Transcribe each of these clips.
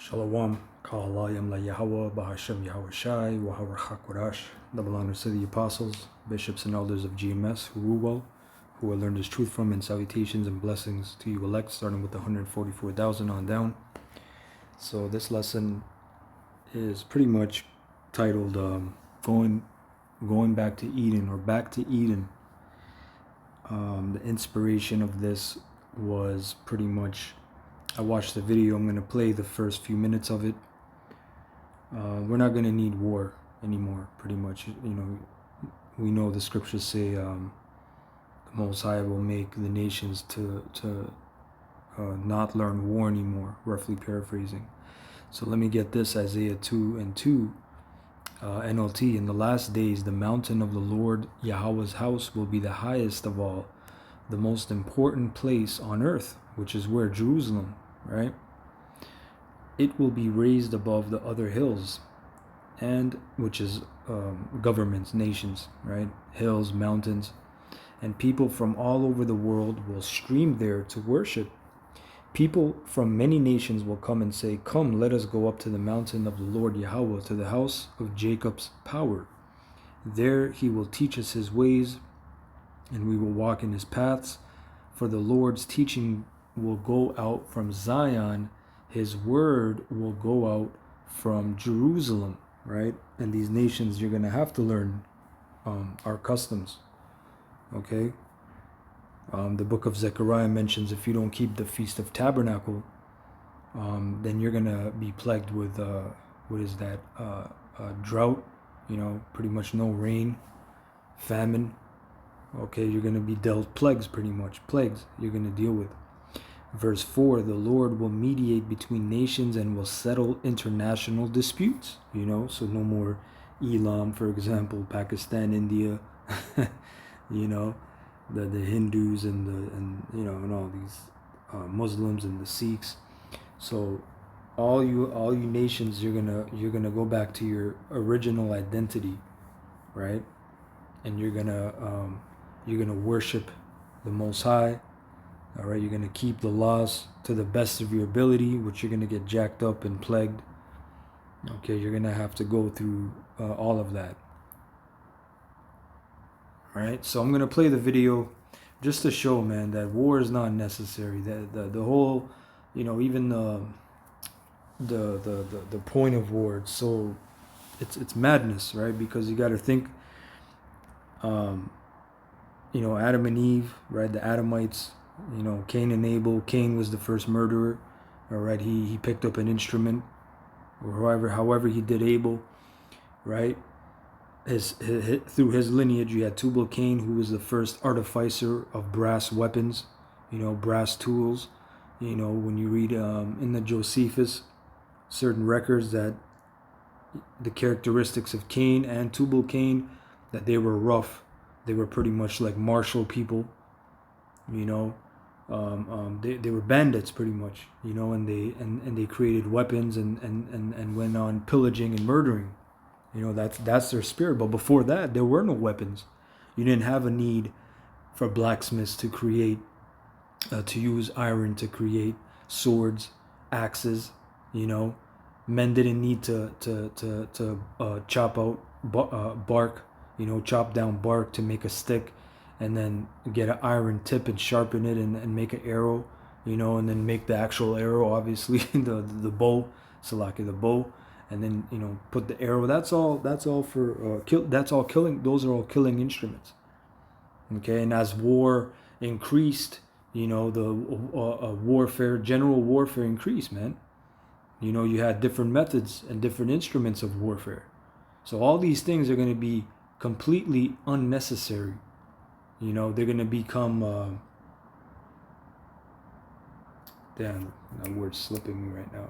Shalom, Kahalayam La Yahweh, Bahashem Yahweh Shai, Wahawar Hakwarash, double honors to the apostles, bishops, and elders of GMS who rule well, who I learned his truth from, and salutations and blessings to you elect, starting with the 144,000 on down. So this lesson is pretty much titled going back to Eden, or Back to Eden. The inspiration of this was pretty much, I watched the video. I'm going to play the first few minutes of it. We're not going to need war anymore, pretty much. We know the scriptures say the Most High will make the nations to not learn war anymore, roughly paraphrasing. So let me get this, Isaiah 2:2, NLT. In the last days, the mountain of the Lord Yahweh's house will be the highest of all, the most important place on earth, which is where? Jerusalem, right? It will be raised above the other hills, and which is governments, nations, right? Hills, mountains, and people from all over the world will stream there to worship. People from many nations will come and say, "Come, let us go up to the mountain of the Lord Yahweh, to the house of Jacob's power. There he will teach us his ways, and we will walk in his paths. For the Lord's teaching will go out from Zion, his word will go out from Jerusalem," right? And these nations, you're going to have to learn our customs, okay? The book of Zechariah mentions if you don't keep the Feast of Tabernacle, then you're going to be plagued with, drought, pretty much no rain, famine. Okay, you're going to be dealt plagues, pretty much. Plagues you're going to deal with. Verse 4, the Lord will mediate between nations and will settle international disputes, so no more Elam, for example, Pakistan, India, the Hindus and all these Muslims and the Sikhs. So all you nations, you're gonna go back to your original identity, right? And you're gonna worship the Most High. All right, you're gonna keep the laws to the best of your ability, which you're gonna get jacked up and plagued. Okay, you're gonna have to go through all of that. All right, so I'm gonna play the video just to show, man, that war is not necessary. That the whole, even the point of war. It's madness, right? Because you got to think. Adam and Eve, right? The Adamites, Cain and Abel. Cain was the first murderer, all right? He picked up an instrument, or however he did Abel, right? Through his lineage, you had Tubal-Cain, who was the first artificer of brass weapons, brass tools. When you read in the Josephus, certain records, that the characteristics of Cain and Tubal-Cain, that they were rough. They were pretty much like martial people, they were bandits pretty much, and they created weapons and went on pillaging and murdering. That's their spirit. But before that, there were no weapons. You didn't have a need for blacksmiths to create, to use iron to create swords, axes. Men didn't need to chop out bark. Chop down bark to make a stick, and then get an iron tip and sharpen it and make an arrow, and then make the actual arrow, obviously, the bow, Salaki, the bow, and then, put the arrow. That's all for, that's all killing, those are all killing instruments. Okay, and as war increased, the general warfare increased, man. You had different methods and different instruments of warfare. So all these things are going to be completely unnecessary. They're going to become damn, that word's slipping me right now,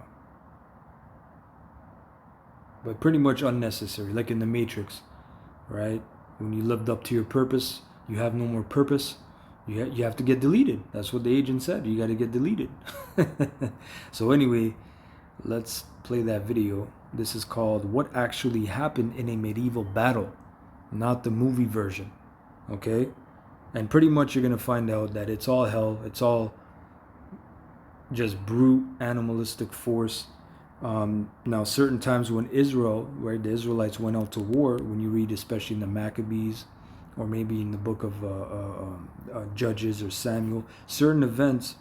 but pretty much unnecessary, like in the Matrix, right? When you lived up to your purpose, you have no more purpose, you have to get deleted. That's what the agent said. You got to get deleted. So anyway, let's play that video. This is called What Actually Happened in a Medieval Battle, not the movie version, okay? And pretty much you're going to find out that it's all hell. It's all just brute animalistic force, Now, certain times when Israel, right, the Israelites went out to war, when you read, especially in the Maccabees, or maybe in the book of Judges or Samuel, certain events,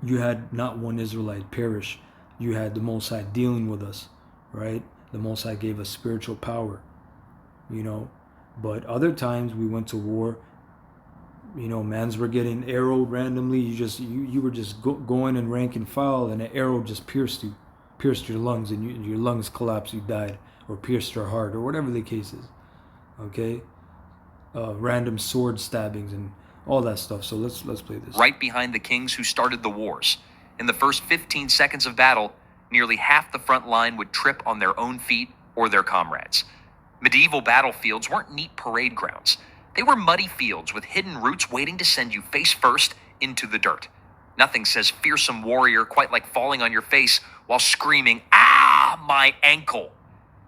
you had not one Israelite perish. You had the Most High dealing with us, right? The Most High gave us spiritual power, you know. But other times we went to war, you know, mans were getting arrowed randomly. You were just going in rank and file, and an arrow just pierced you, pierced your lungs, and your lungs collapsed. You died, or pierced your heart, or whatever the case is. Okay, random sword stabbings and all that stuff. So let's play this. Right behind the kings who started the wars. In the first 15 seconds of battle, nearly half the front line would trip on their own feet or their comrades. Medieval battlefields weren't neat parade grounds. They were muddy fields with hidden routes waiting to send you face first into the dirt. Nothing says fearsome warrior quite like falling on your face while screaming, "Ah, my ankle!"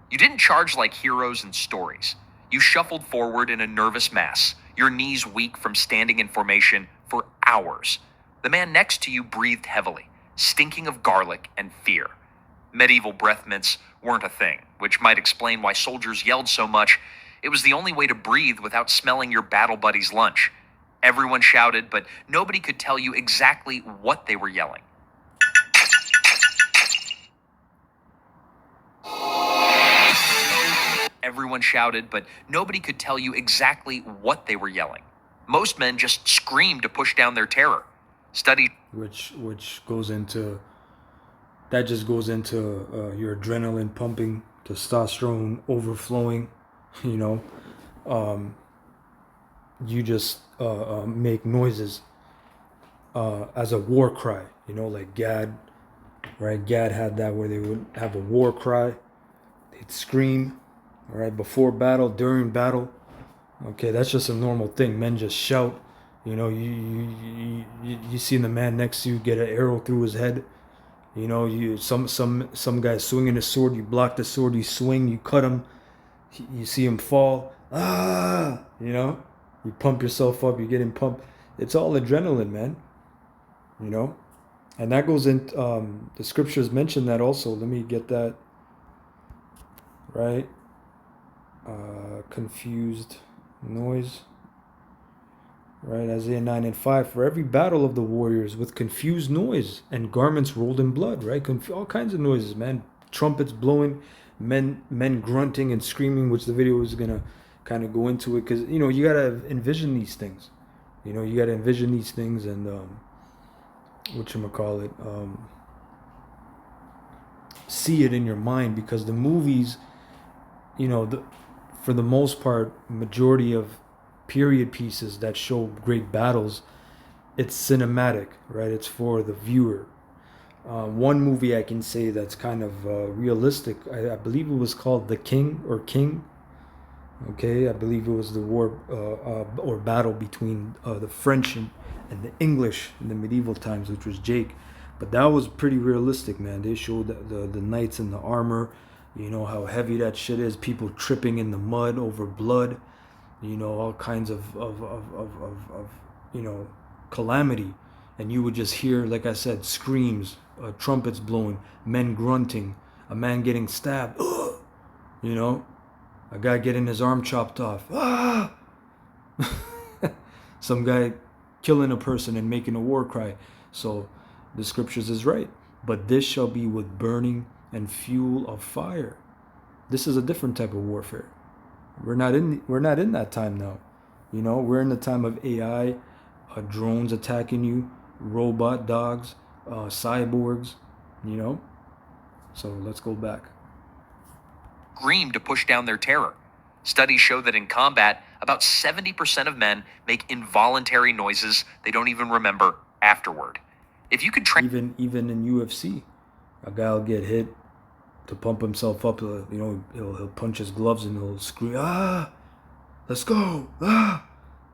You didn't charge like heroes in stories. You shuffled forward in a nervous mass, your knees weak from standing in formation for hours. The man next to you breathed heavily, stinking of garlic and fear. Medieval breath mints weren't a thing, which might explain why soldiers yelled so much. It was the only way to breathe without smelling your battle buddy's lunch. Everyone shouted, but nobody could tell you exactly what they were yelling. Everyone shouted, but nobody could tell you exactly what they were yelling. Most men just screamed to push down their terror. Studies, which goes into, that just goes into your adrenaline pumping, testosterone overflowing, you know. You just make noises as a war cry, you know, like Gad, right? Gad had that where they would have a war cry. They'd scream, all right, before battle, during battle. Okay, that's just a normal thing. Men just shout. You know, you see the man next to you get an arrow through his head. You know, some guy swinging a sword. You block the sword. You swing. You cut him. You see him fall. Ah, you know, you pump yourself up. You're getting pumped. It's all adrenaline, man. You know, and that goes in. The scriptures mention that also. Let me get that right. Confused noise. Right, Isaiah 9 and 5. For every battle of the warriors with confused noise and garments rolled in blood, right? All kinds of noises, man. Trumpets blowing, men grunting and screaming, which the video is going to kind of go into it. Because, you know, you got to envision these things. You know, you got to envision these things and, whatchamacallit, see it in your mind. Because the movies, you know, for the most part, majority of period pieces that show great battles, it's cinematic, right? It's for the viewer. One movie I can say that's kind of realistic, I believe it was called The King or King. Okay, I believe it was the war or battle between the French and the English in the medieval times, which was Jake. But that was pretty realistic, man. They showed the knights in the armor, you know, how heavy that shit is, people tripping in the mud over blood. You know, all kinds of you know, calamity. And you would just hear, like I said, screams, trumpets blowing, men grunting, a man getting stabbed, you know, a guy getting his arm chopped off, some guy killing a person and making a war cry. So the scriptures is right. But this shall be with burning and fuel of fire. This is a different type of warfare. We're not in that time now. You know, we're in the time of AI, drones attacking you, robot dogs, cyborgs, you know. So let's go back. Scream to push down their terror. Studies show that in combat, about 70% of men make involuntary noises they don't even remember afterward. If you could train, even in UFC, a guy will get hit to pump himself up. You know, he'll punch his gloves and he'll scream, "Ah, let's go, ah,"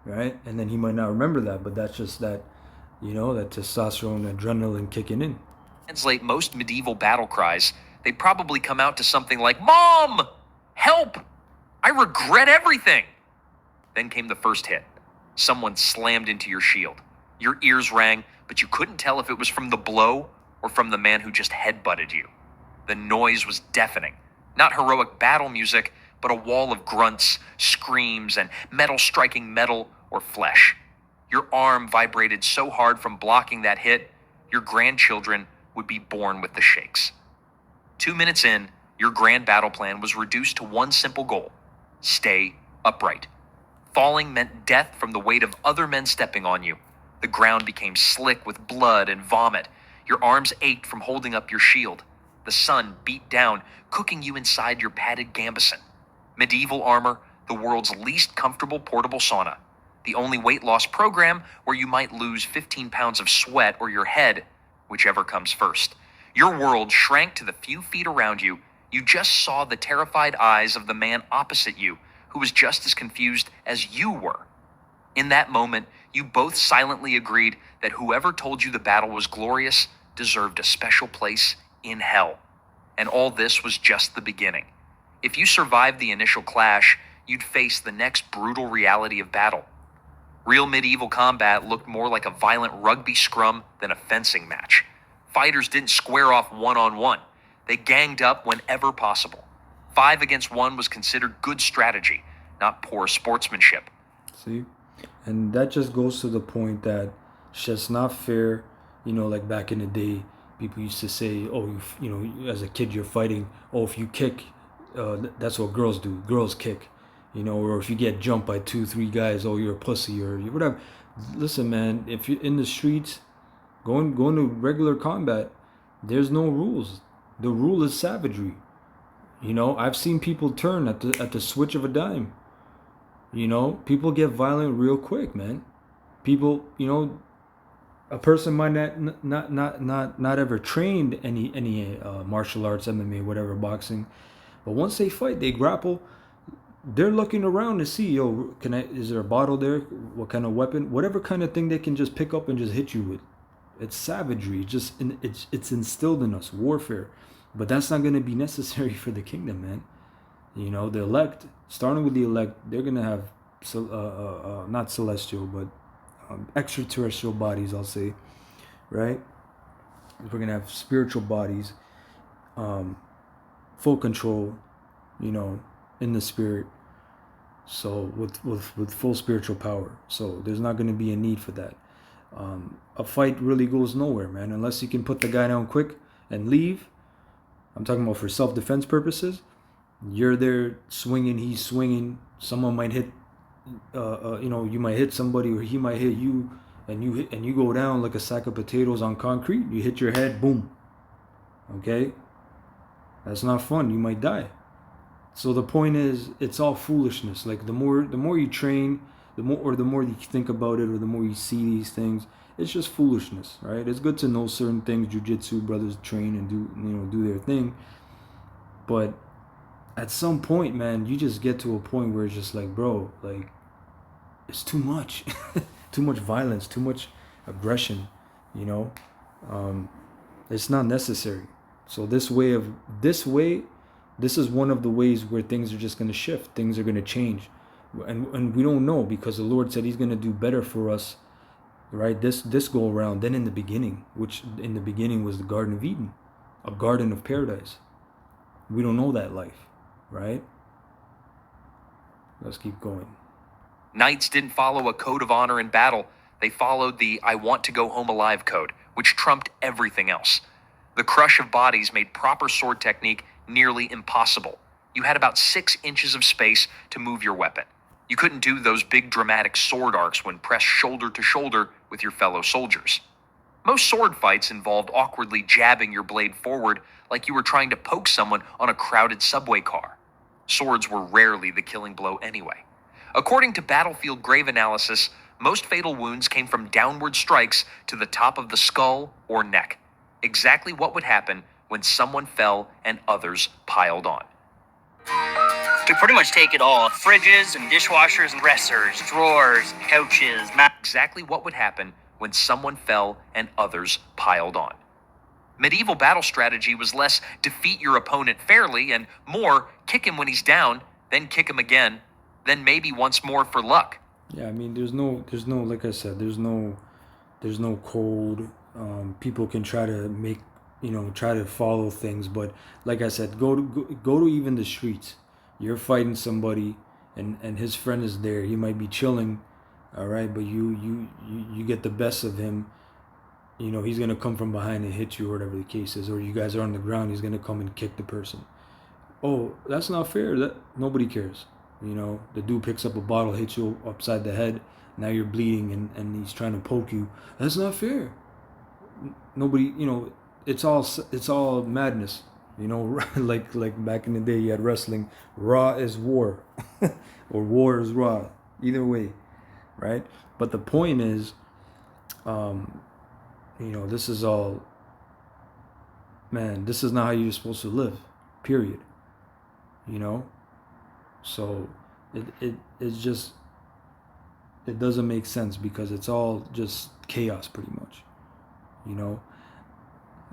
right? And then he might not remember that, but that's just that, you know, that testosterone, adrenaline kicking in. Translate most medieval battle cries, they'd probably come out to something like, "Mom, help! I regret everything." Then came the first hit. Someone slammed into your shield. Your ears rang, but you couldn't tell if it was from the blow or from the man who just headbutted you. The noise was deafening. Not heroic battle music, but a wall of grunts, screams, and metal striking metal or flesh. Your arm vibrated so hard from blocking that hit, your grandchildren would be born with the shakes. 2 minutes in, your grand battle plan was reduced to one simple goal: stay upright. Falling meant death from the weight of other men stepping on you. The ground became slick with blood and vomit. Your arms ached from holding up your shield. The sun beat down, cooking you inside your padded gambeson. Medieval armor, the world's least comfortable portable sauna. The only weight loss program where you might lose 15 pounds of sweat or your head, whichever comes first. Your world shrank to the few feet around you. You just saw the terrified eyes of the man opposite you, who was just as confused as you were. In that moment, you both silently agreed that whoever told you the battle was glorious deserved a special place in hell. And all this was just the beginning. If you survived the initial clash, you'd face the next brutal reality of battle. Real medieval combat looked more like a violent rugby scrum than a fencing match. Fighters didn't square off one-on-one. They ganged up whenever possible. 5 against 1 was considered good strategy, not poor sportsmanship. See? And that just goes to the point that it's just not fair. You know, like back in the day, people used to say, oh, you know, as a kid you're fighting, oh, if you kick, that's what girls do. Girls kick. You know, or if you get jumped by 2-3 guys, oh, you're a pussy or whatever. Listen, man, if you're in the streets, going to regular combat, there's no rules. The rule is savagery. You know, I've seen people turn at the switch of a dime. You know, people get violent real quick, man. People, you know, a person might not ever trained any martial arts, MMA, whatever, boxing, but once they fight, they grapple. They're looking around to see, yo, is there a bottle there? What kind of weapon? Whatever kind of thing they can just pick up and just hit you with. It's savagery. It's instilled in us, warfare. But that's not going to be necessary for the kingdom, man. You know, the elect, starting with the elect, they're going to have, not celestial, but extraterrestrial bodies, I'll say, right? We're going to have spiritual bodies, full control, you know, in the spirit, so with full spiritual power. So there's not going to be a need for that. A fight really goes nowhere, man, unless you can put the guy down quick and leave. I'm talking about for self-defense purposes. You're there swinging, he's swinging. Someone might hit, you know, you might hit somebody or he might hit you, and you go down like a sack of potatoes on concrete. You hit your head, boom. Okay, that's not fun. You might die. So the point is, it's all foolishness. Like the more you train, the more you think about it, or the more you see these things, it's just foolishness, right? It's good to know certain things. Jiu-jitsu brothers train and do their thing, but at some point, man, you just get to a point where it's just like, bro, like it's too much, too much violence, too much aggression, you know. It's not necessary. So this is one of the ways where things are just going to shift. Things are going to change. And we don't know, because the Lord said he's going to do better for us, right? This go around than in the beginning, which in the beginning was the Garden of Eden, a garden of paradise. We don't know that life, right? Let's keep going. Knights didn't follow a code of honor in battle. They followed the I want to go home alive code, which trumped everything else. The crush of bodies made proper sword technique nearly impossible. You had about 6 inches of space to move your weapon. You couldn't do those big dramatic sword arcs when pressed shoulder to shoulder with your fellow soldiers. Most sword fights involved awkwardly jabbing your blade forward like you were trying to poke someone on a crowded subway car. Swords were rarely the killing blow anyway. According to Battlefield Grave Analysis, most fatal wounds came from downward strikes to the top of the skull or neck. Exactly what would happen when someone fell and others piled on. To pretty much take it all: fridges and dishwashers and dressers, drawers, couches, Exactly what would happen when someone fell and others piled on. Medieval battle strategy was less defeat your opponent fairly and more kick him when he's down, then kick him again, then maybe once more for luck. Yeah, I mean, there's no, like I said, there's no code. People can try to make try to follow things. But like I said, go to even the streets. You're fighting somebody, and his friend is there. He might be chilling, all right, but you get the best of him. He's gonna come from behind and hit you, or whatever the case is. Or you guys are on the ground, he's gonna come and kick the person. Oh, that's not fair. That nobody cares. The dude picks up a bottle, hits you upside the head. Now you're bleeding, and he's trying to poke you. That's not fair. Nobody, it's all madness. Like back in the day, you had wrestling. Raw is war, or war is raw. Either way, right? But the point is, this is all. Man, this is not how you're supposed to live. Period. So it's just, it doesn't make sense, because it's all just chaos pretty much.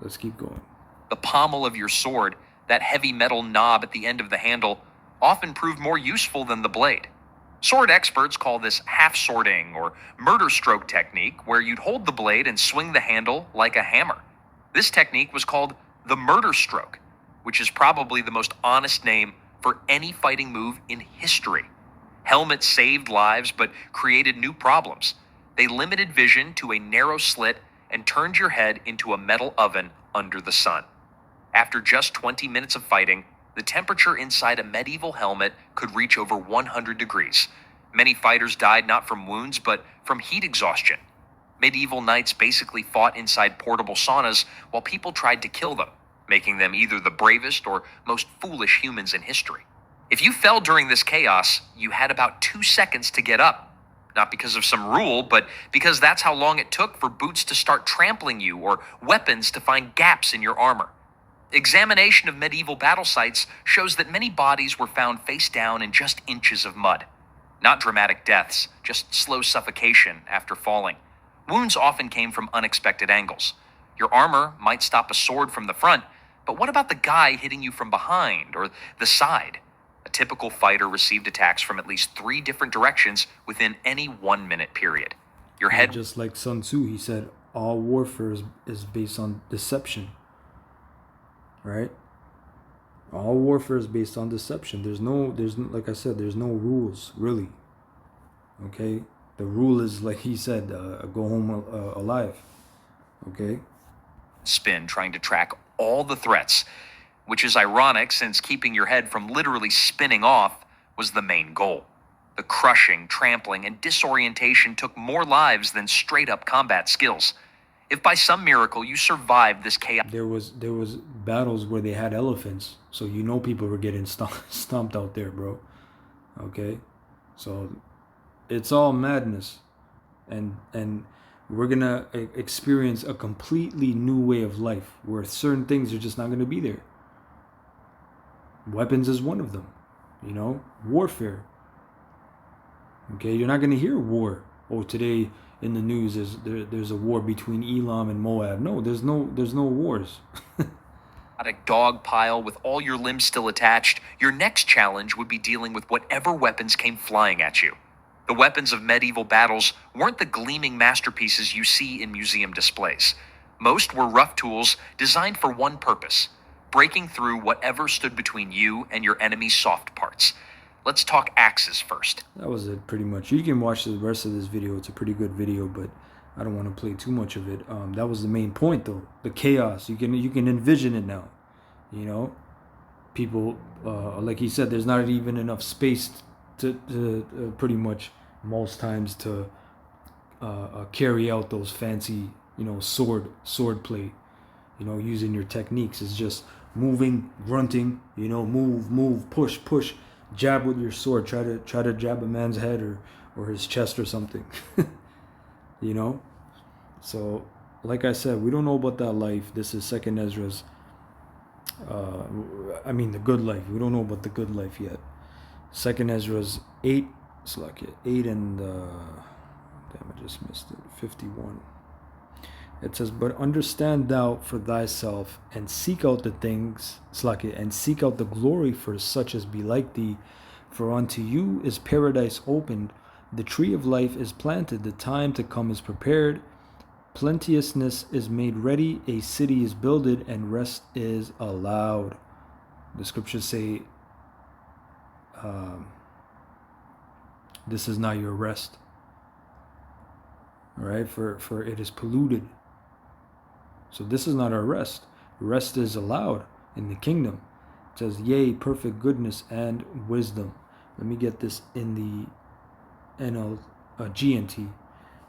Let's keep going. The pommel of your sword, that heavy metal knob at the end of the handle, often proved more useful than the blade. Sword experts call this half-swording or murder stroke technique, where you'd hold the blade and swing the handle like a hammer. This technique was called the murder stroke, which is probably the most honest name for any fighting move in history. Helmets saved lives but created new problems. They limited vision to a narrow slit and turned your head into a metal oven under the sun. After just 20 minutes of fighting, the temperature inside a medieval helmet could reach over 100 degrees. Many fighters died not from wounds, but from heat exhaustion. Medieval knights basically fought inside portable saunas while people tried to kill them, making them either the bravest or most foolish humans in history. If you fell during this chaos, you had about 2 seconds to get up. Not because of some rule, but because that's how long it took for boots to start trampling you or weapons to find gaps in your armor. Examination of medieval battle sites shows that many bodies were found face down in just inches of mud. Not dramatic deaths, just slow suffocation after falling. Wounds often came from unexpected angles. Your armor might stop a sword from the front, but what about the guy hitting you from behind or the side? A typical fighter received attacks from at least 3 different directions within any 1 minute period. Your head... Just like Sun Tzu, he said, all warfare is based on deception. Right? All warfare is based on deception. There's like I said, there's no rules, really. Okay? The rule is, like he said, go home alive. Okay? Spin trying to track all the threats, which is ironic since keeping your head from literally spinning off was the main goal. The crushing, trampling, and disorientation took more lives than straight-up combat skills. If by some miracle you survived this chaos... There was battles where they had elephants, so people were getting stomped out there, bro. Okay? So it's all madness. And we're going to experience a completely new way of life where certain things are just not going to be there. Weapons is one of them. Warfare. Okay, you're not going to hear war. Oh, today in the news there's a war between Elam and Moab. No, there's no wars. A dog pile with all your limbs still attached, your next challenge would be dealing with whatever weapons came flying at you. The weapons of medieval battles weren't the gleaming masterpieces you see in museum displays. Most were rough tools designed for one purpose: breaking through whatever stood between you and your enemy's soft parts. Let's talk axes first. That was it, pretty much. You can watch the rest of this video. It's a pretty good video, but I don't want to play too much of it. That was the main point, though. The chaos. You can envision it now. People, like he said, there's not even enough space to pretty much most times to carry out those fancy, sword play. Using your techniques. It's just moving, grunting. Move, push. Jab with your sword. Try to jab a man's head or his chest or something. So like I said, we don't know about that life. This is Second Ezra's the good life. We don't know about the good life yet. Second Ezra's 8 and damn, I just missed it. 51. It says, but understand thou for thyself, and seek out the things, and seek out the glory for such as be like thee. For unto you is paradise opened, the tree of life is planted, the time to come is prepared. Plenteousness is made ready, a city is builded, and rest is allowed. The scriptures say, this is not your rest. All right, for it is polluted. So this is not our rest. Rest is allowed in the kingdom. It says, yea, perfect goodness and wisdom. Let me get this in the GNT.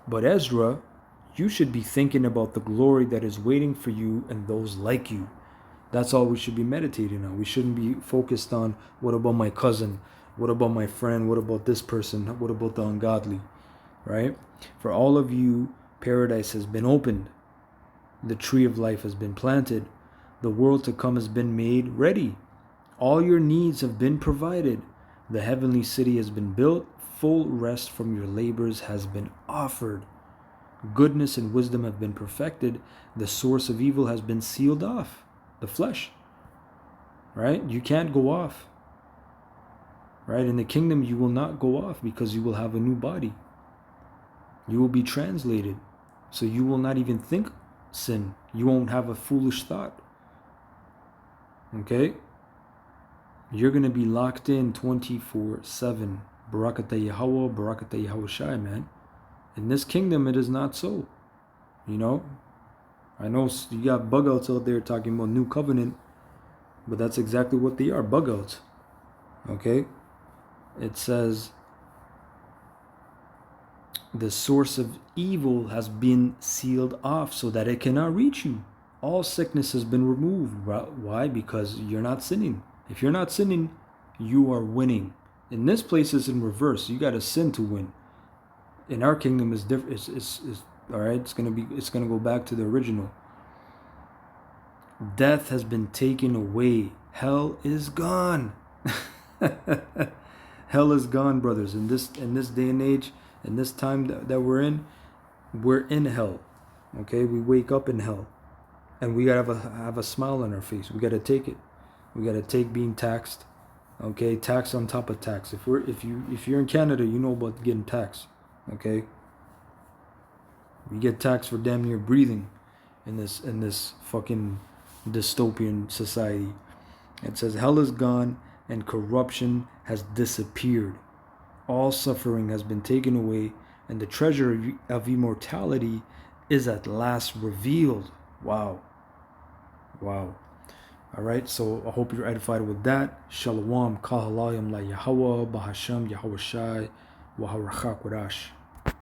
But Ezra, you should be thinking about the glory that is waiting for you and those like you. That's all we should be meditating on. We shouldn't be focused on, what about my cousin? What about my friend? What about this person? What about the ungodly? Right? For all of you, paradise has been opened. The tree of life has been planted. The world to come has been made ready. All your needs have been provided. The heavenly city has been built. Full rest from your labors has been offered. Goodness and wisdom have been perfected. The source of evil has been sealed off. The flesh. Right? You can't go off. Right? In the kingdom, you will not go off because you will have a new body. You will be translated. So you will not even think sin. You won't have a foolish thought. Okay? You're going to be locked in 24/7. Barakatah Yahweh, Barakatah Yahushai, man. In this kingdom, it is not so. You know? I know you got bug outs out there talking about new covenant, but that's exactly what they are, bug outs. Okay? It says, the source of evil has been sealed off so that it cannot reach you. All sickness has been removed. Why? Because you're not sinning. If you're not sinning, you are winning. In this place, it's in reverse. You got to sin to win. In our kingdom, is different. It's all right. It's gonna go back to the original. Death has been taken away. Hell is gone. Hell is gone, brothers. In this day and age, in this time that we're in hell. Okay, we wake up in hell, and we gotta have a smile on our face. We gotta take it. We gotta take being taxed. Okay, tax on top of tax. If you're in Canada, you know about getting taxed. Okay, we get taxed for damn near breathing in this fucking dystopian society. It says hell is gone and corruption has disappeared. All suffering has been taken away, and the treasure of immortality is at last revealed. Wow. All right, so I hope you're edified with that. Shalom, kahalayim la Yahweh, bahasham Yahushai, wa harachakwadash.